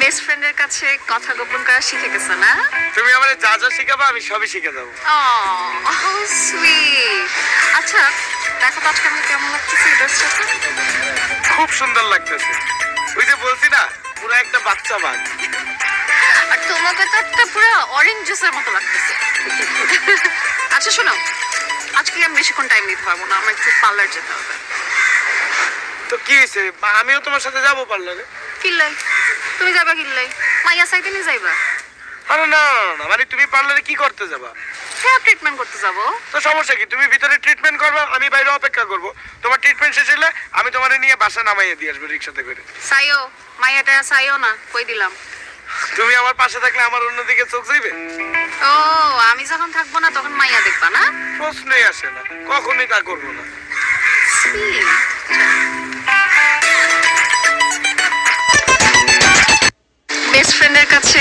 Best ফ্রেন্ডের কাছে কথা গোপন করা শিখে গেছো না? তুমি আমারে যা যা শিখাবা আমি সবই শিখে দেবো। সুইট। আচ্ছা দেখো তো আজকে আমাকে কেমন লাগতেছে এই ড্রেসটাতে? খুব সুন্দর লাগতেছে। ওই যে বলছি না পুরো একটা বাচ্চা বাঘ। আর তোমাকে তো একটা পুরো অরেঞ্জ জুসের মতো লাগতেছে। আচ্ছা শোনো, আজকে আমি বেশিক্ষণ টাইম দিতে পারবো না, আমার একটু পার্লার যেতে হবে। তো কি হয়েছে, আমিও তোমার সাথে যাবো পার্লারে। কিল্লাই? তুমি যাবা কিল্লাই? মাইয়া সাইতে নিয়ে যাইবা? আরে না না না, মানে তুমি পার্লারে কি করতে যাবা? হেয়ার ট্রিটমেন্ট করতে যাবো। তো সমস্যা কি, তুমি ভিতরে ট্রিটমেন্ট করবে, আমি বাইরে অপেক্ষা করব। তোমার ট্রিটমেন্ট শেষ হলে আমি তোমারে নিয়ে বাসা নামাইয়ে দিয়ে আসবো রিক্সাতে করে। সাইও মাইয়াটা সাইও না, কই দিলাম। তুমি আমার পাশে থাকলে আমার অন্যদিকে চোখ যাইবে? ও আমি যখন থাকবো না তখন মাইয়া দেখবা না? প্রশ্নই আসে না, কখনই তা করবো না। বেস্ট ফ্রেন্ডের কাছে